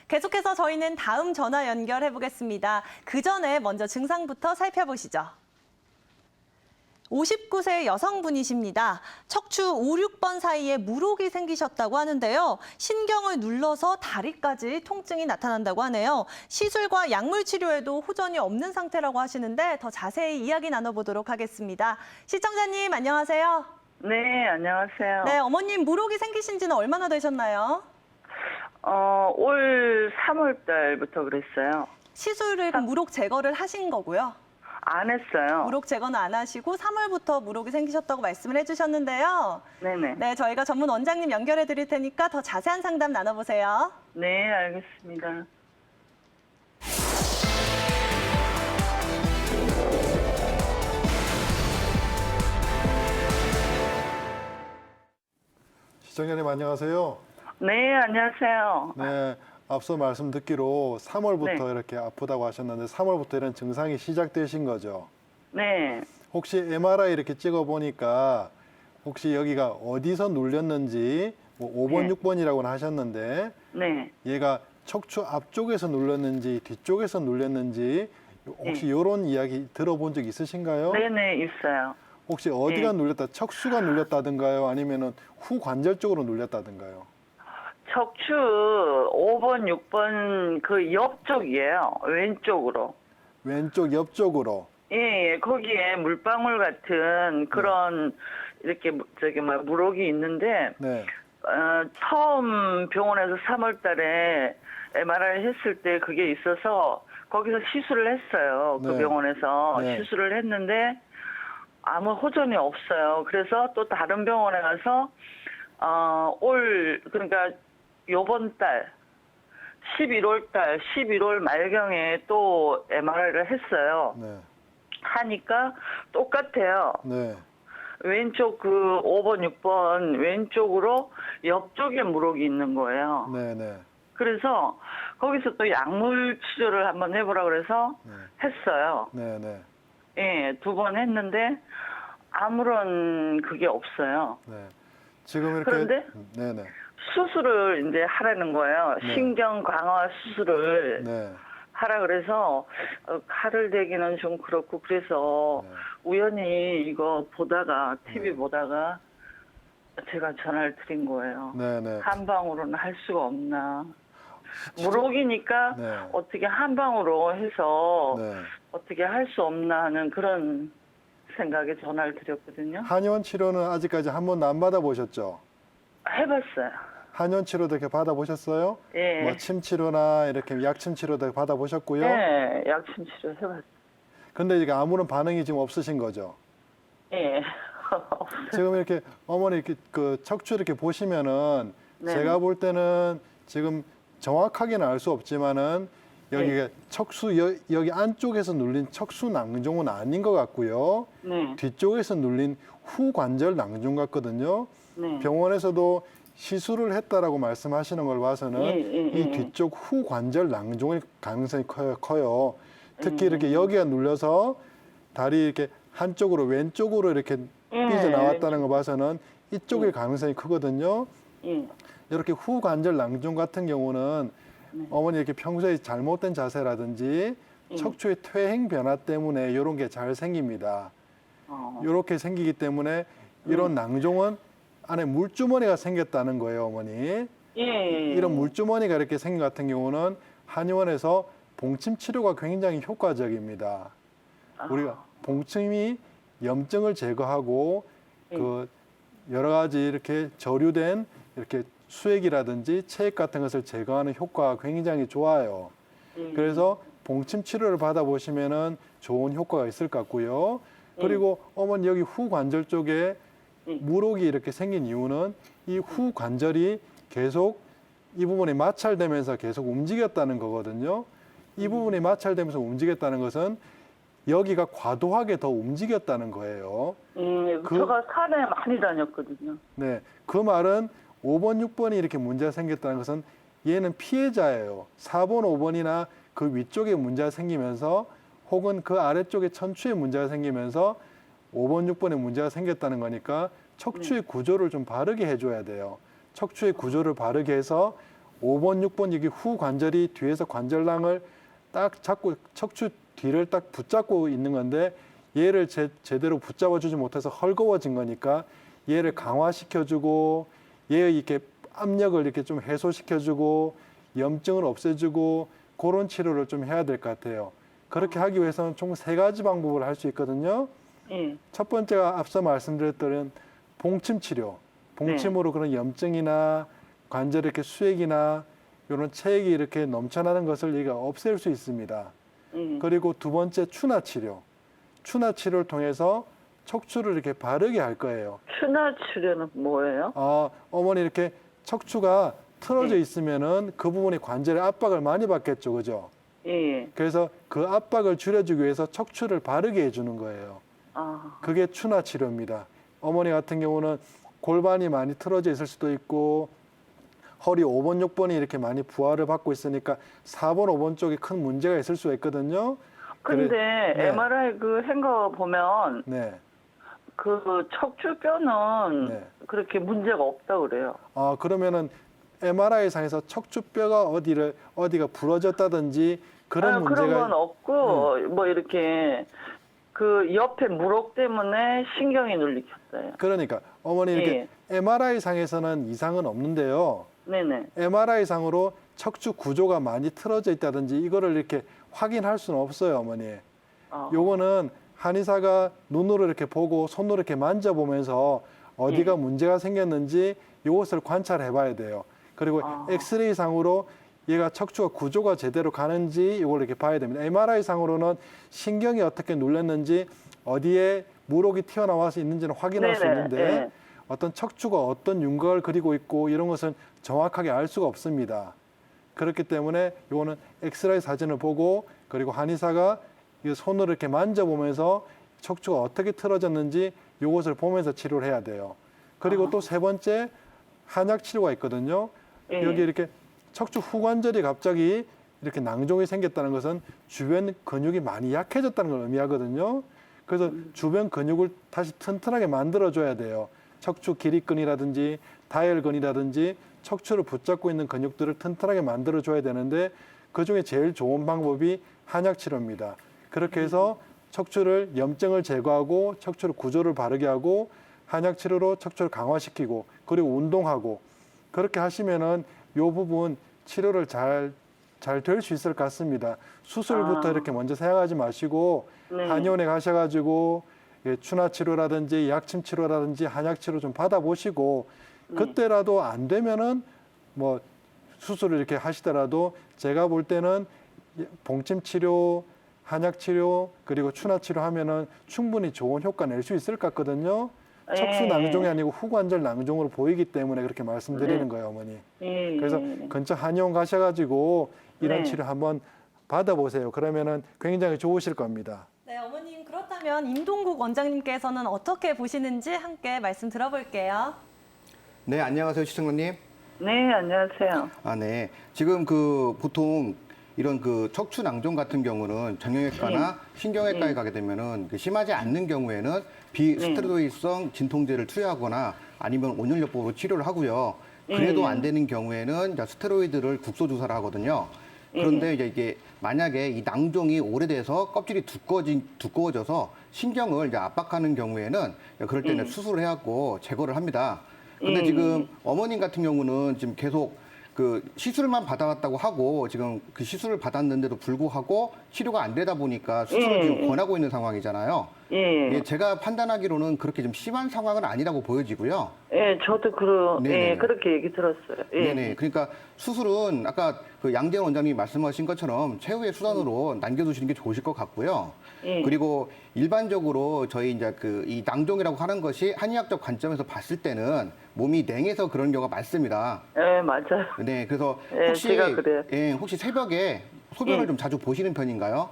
계속해서 저희는 다음 전화 연결해 보겠습니다. 그 전에 먼저 증상부터 살펴보시죠. 59세 여성분이십니다. 척추 5, 6번 사이에 물혹이 생기셨다고 하는데요. 신경을 눌러서 다리까지 통증이 나타난다고 하네요. 시술과 약물 치료에도 호전이 없는 상태라고 하시는데 더 자세히 이야기 나눠보도록 하겠습니다. 시청자님 안녕하세요. 네, 안녕하세요. 네, 어머님 물혹이 생기신 지는 얼마나 되셨나요? 올 3월 달부터 그랬어요. 시술을 그럼 물혹 제거를 하신 거고요. 안 했어요. 물혹 제거는 안 하시고 3월부터 물혹이 생기셨다고 말씀을 해주셨는데요. 네네. 네, 저희가 전문 원장님 연결해 드릴 테니까 더 자세한 상담 나눠보세요. 네, 알겠습니다. 시청자님 안녕하세요. 네, 안녕하세요. 네, 앞서 말씀 듣기로 3월부터 네. 이렇게 아프다고 하셨는데 3월부터 이런 증상이 시작되신 거죠. 네. 혹시 MRI 이렇게 찍어 보니까 혹시 여기가 어디서 눌렸는지 뭐 5번, 네. 6번이라고는 하셨는데 네. 얘가 척추 앞쪽에서 눌렸는지 뒤쪽에서 눌렸는지 혹시 네. 이런 이야기 들어본 적 있으신가요? 네네, 있어요. 혹시 어디가 네. 눌렸다, 척수가 눌렸다든가요? 아니면은 후관절 쪽으로 눌렸다든가요? 척추 5번, 6번 그 옆쪽이에요. 왼쪽으로. 왼쪽 옆쪽으로. 예, 예, 거기에 물방울 같은 그런 이렇게 물혹이 있는데 네. 처음 병원에서 3월 달에 MRI 했을 때 그게 있어서 거기서 시술을 했어요. 그 네. 병원에서 네. 시술을 했는데 아무 호전이 없어요. 그래서 또 다른 병원에 가서 그러니까 요번 달 11월 말경에 또 MRI를 했어요. 네. 하니까 똑같아요. 네. 왼쪽 그 5번, 6번 왼쪽으로 옆쪽에 물혹이 있는 거예요. 네, 네. 그래서 거기서 또 약물 치료를 한번 해보라 그래서 네. 했어요. 네, 네. 예, 2번 했는데 아무런 그게 없어요. 네. 지금 이렇게 그런데 네, 네. 수술을 이제 하라는 거예요. 네. 신경 강화 수술을 네. 하라 그래서 칼을 대기는 좀 그렇고 그래서 네. 우연히 이거 보다가 TV 보다가 제가 전화를 드린 거예요. 네, 네. 한 방으로는 할 수가 없나. 물혹이니까 네. 어떻게 한 방으로 해서 네. 어떻게 할 수 없나 하는 그런 생각에 전화를 드렸거든요. 한의원 치료는 아직까지 한 번도 안 받아보셨죠? 해봤어요. 한의원 치료도 이렇게 받아보셨어요? 예. 뭐 침 치료나 이렇게 약침 치료도 받아보셨고요. 네, 약침 치료 해봤어요. 근데 이게 아무런 반응이 지금 없으신 거죠? 예. 지금 이렇게 어머니 이렇게 그 척추 이렇게 보시면은 네. 제가 볼 때는 지금 정확하게는 알 수 없지만은 여기가 척수 여기 안쪽에서 눌린 척수 낭종은 아닌 것 같고요. 네. 뒤쪽에서 눌린 후관절 낭종 같거든요. 네. 병원에서도 시술을 했다라고 말씀하시는 걸 봐서는 이 뒤쪽 후관절 낭종의 가능성이 커요. 특히 이렇게 여기가 눌려서 다리 이렇게 한쪽으로 왼쪽으로 이렇게 삐져나왔다는 거 봐서는 이쪽일 가능성이 크거든요. 예. 이렇게 후관절 낭종 같은 경우는 어머니 이렇게 평소에 잘못된 자세라든지 척추의 퇴행 변화 때문에 이런 게 잘 생깁니다. 이렇게 생기기 때문에 이런 낭종은 안에 물주머니가 생겼다는 거예요, 어머니. 예. 이런 물주머니가 이렇게 생긴 것 같은 경우는 한의원에서 봉침 치료가 굉장히 효과적입니다. 우리가 봉침이 염증을 제거하고 그 여러 가지 이렇게 저류된 이렇게 수액이라든지 체액 같은 것을 제거하는 효과가 굉장히 좋아요. 그래서 봉침 치료를 받아보시면은 좋은 효과가 있을 것 같고요. 그리고 어머니 여기 후관절 쪽에 물혹이 이렇게 생긴 이유는 이 후관절이 계속 이 부분이 마찰되면서 계속 움직였다는 거거든요. 이 부분이 마찰되면서 움직였다는 것은 여기가 과도하게 더 움직였다는 거예요. 제가 산에 많이 다녔거든요. 네, 그 말은 5번, 6번이 이렇게 문제가 생겼다는 것은 얘는 피해자예요. 4번, 5번이나 그 위쪽에 문제가 생기면서 혹은 그 아래쪽에 천추에 문제가 생기면서 5번, 6번에 문제가 생겼다는 거니까 척추의 구조를 좀 바르게 해줘야 돼요. 척추의 구조를 바르게 해서 5번, 6번 여기 후 관절이 뒤에서 관절낭을 딱 잡고 척추 뒤를 딱 붙잡고 있는 건데 얘를 제대로 붙잡아주지 못해서 헐거워진 거니까 얘를 강화시켜주고 얘의 이렇게 압력을 이렇게 좀 해소시켜주고 염증을 없애주고 그런 치료를 좀 해야 될 것 같아요. 그렇게 하기 위해서는 총 3가지 방법을 할 수 있거든요. 예. 첫 번째가 앞서 말씀드렸던 봉침 치료. 봉침으로 그런 염증이나 관절 이렇게 수액이나 이런 체액이 이렇게 넘쳐나는 것을 얘가 없앨 수 있습니다. 그리고 두 번째 추나 치료. 추나 치료를 통해서 척추를 이렇게 바르게 할 거예요. 추나 치료는 뭐예요? 어머니 이렇게 척추가 틀어져 있으면은 그 부분이 관절에 압박을 많이 받겠죠, 그죠? 예. 그래서 그 압박을 줄여주기 위해서 척추를 바르게 해주는 거예요. 아, 그게 추나 치료입니다. 어머니 같은 경우는 골반이 많이 틀어져 있을 수도 있고 허리 5번, 6번이 이렇게 많이 부하를 받고 있으니까 4번, 5번 쪽에 큰 문제가 있을 수가 있거든요. 근데 네. MRI 그 한 거 보면 네. 그 척추뼈는 네. 그렇게 문제가 없다 그래요. 그러면은 MRI 상에서 척추뼈가 어디가 부러졌다든지 그런 문제가 그런 건 없고 뭐 이렇게 그 옆에 무록 때문에 신경이 눌리겠어요. 그러니까 어머니 이렇게 MRI 상에서는 이상은 없는데요. 네네. MRI 상으로 척추 구조가 많이 틀어져 있다든지 이거를 이렇게 확인할 수는 없어요, 어머니. 요거는 한의사가 눈으로 이렇게 보고 손으로 이렇게 만져보면서 어디가 문제가 생겼는지 이것을 관찰해 봐야 돼요. 그리고 엑스레이 상으로 얘가 척추가 구조가 제대로 가는지 이걸 이렇게 봐야 됩니다. MRI 상으로는 신경이 어떻게 눌렸는지 어디에 무록이 튀어나와서 있는지는 확인할 수 있는데 어떤 척추가 어떤 윤곽을 그리고 있고 이런 것은 정확하게 알 수가 없습니다. 그렇기 때문에 이거는 엑스레이 사진을 보고 그리고 한의사가 이 손으로 이렇게 만져보면서 척추가 어떻게 틀어졌는지 이것을 보면서 치료를 해야 돼요. 그리고 또 3번째 한약 치료가 있거든요. 여기 이렇게 척추 후관절이 갑자기 이렇게 낭종이 생겼다는 것은 주변 근육이 많이 약해졌다는 걸 의미하거든요. 그래서 주변 근육을 다시 튼튼하게 만들어줘야 돼요. 척추 기립근이라든지 다혈근이라든지 척추를 붙잡고 있는 근육들을 튼튼하게 만들어줘야 되는데 그중에 제일 좋은 방법이 한약 치료입니다. 그렇게 해서 척추를 염증을 제거하고 척추를 구조를 바르게 하고 한약 치료로 척추를 강화시키고 그리고 운동하고 그렇게 하시면은 이 부분 치료를 잘 될 수 있을 것 같습니다. 수술부터 이렇게 먼저 생각하지 마시고 한의원에 가셔가지고 추나 치료라든지 약침 치료라든지 한약 치료 좀 받아보시고 그때라도 안 되면은 뭐 수술을 이렇게 하시더라도 제가 볼 때는 봉침 치료, 한약 치료 그리고 추나 치료 하면은 충분히 좋은 효과 낼 수 있을 것 같거든요. 척수 낭종이 아니고 후관절 낭종으로 보이기 때문에 그렇게 말씀드리는 거예요, 어머니. 그래서 근처 한의원 가셔가지고 이런 치료 한번 받아보세요. 그러면은 굉장히 좋으실 겁니다. 네, 어머님 그렇다면 임동국 원장님께서는 어떻게 보시는지 함께 말씀 들어볼게요. 네, 안녕하세요, 시청자님. 네, 안녕하세요. 네. 지금 보통 이런 척추 낭종 같은 경우는 정형외과나 신경외과에 가게 되면은 심하지 않는 경우에는 비스테로이드성 진통제를 투여하거나 아니면 온열요법으로 치료를 하고요. 그래도 안 되는 경우에는 이제 스테로이드를 국소 주사를 하거든요. 그런데 이게 만약에 이 낭종이 오래돼서 껍질이 두꺼워져서 신경을 이제 압박하는 경우에는 그럴 때는 수술을 해갖고 제거를 합니다. 근데 지금 어머님 같은 경우는 지금 계속 시술만 받아왔다고 하고 지금 그 시술을 받았는데도 불구하고 치료가 안 되다 보니까 수술을 지금 권하고 있는 상황이잖아요. 예, 제가 판단하기로는 그렇게 좀 심한 상황은 아니라고 보여지고요. 예, 저도 그렇게 얘기 들었어요. 네네. 그러니까 수술은 아까 양재원 원장님이 말씀하신 것처럼 최후의 수단으로 남겨두시는 게 좋으실 것 같고요. 그리고 일반적으로 저희 이제 이 낭종이라고 하는 것이 한의학적 관점에서 봤을 때는 몸이 냉해서 그런 경우가 많습니다. 예, 맞아요. 네, 그래서 제가 그래요. 혹시 새벽에 소변을 좀 자주 보시는 편인가요?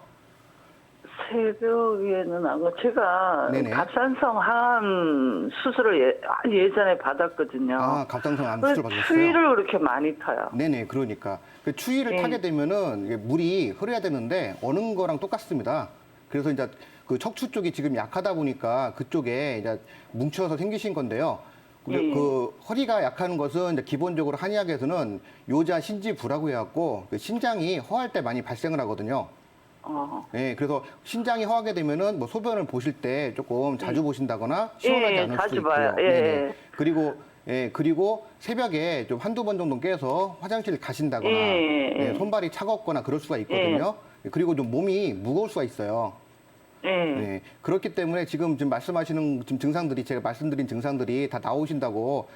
새벽에는 안 고 제가 네네. 갑상선 항암 수술을 예전에 받았거든요. 아, 갑상선 암 수술 받으셨어요? 추위를 그렇게 많이 타요. 네네, 그러니까 추위를 타게 되면은 이게 물이 흐려야 되는데 어는 거랑 똑같습니다. 그래서 이제 척추 쪽이 지금 약하다 보니까 그쪽에 이제 뭉쳐서 생기신 건데요. 그 허리가 약한 것은 이제 기본적으로 한의학에서는 요자 신지부라고 해갖고 그 신장이 허할 때 많이 발생을 하거든요. 예, 그래서 신장이 허하게 되면은 뭐 소변을 보실 때 조금 자주 보신다거나 시원하지 않을 자주 수 있고요. 봐요. 예. 네네. 그리고 새벽에 좀 한두 번 정도 깨서 화장실 가신다거나 예, 손발이 차갑거나 그럴 수가 있거든요. 그리고 좀 몸이 무거울 수가 있어요. 네, 그렇기 때문에 지금 말씀하시는 지금 증상들이 제가 말씀드린 증상들이 다 나오신다고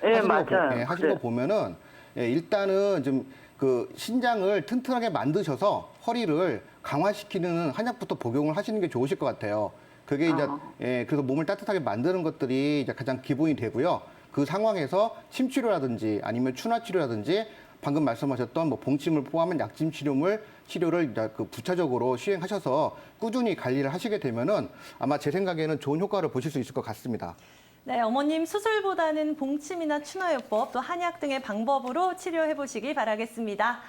하신 거 보면은 일단은 좀 그 신장을 튼튼하게 만드셔서 허리를 강화시키는 한약부터 복용을 하시는 게 좋으실 것 같아요. 그게 이제 그래서 몸을 따뜻하게 만드는 것들이 이제 가장 기본이 되고요. 그 상황에서 침 치료라든지 아니면 추나 치료라든지 방금 말씀하셨던 뭐 봉침을 포함한 약침 치료를 이제 그 부차적으로 시행하셔서 꾸준히 관리를 하시게 되면은 아마 제 생각에는 좋은 효과를 보실 수 있을 것 같습니다. 네, 어머님 수술보다는 봉침이나 추나요법 또 한약 등의 방법으로 치료해 보시기 바라겠습니다.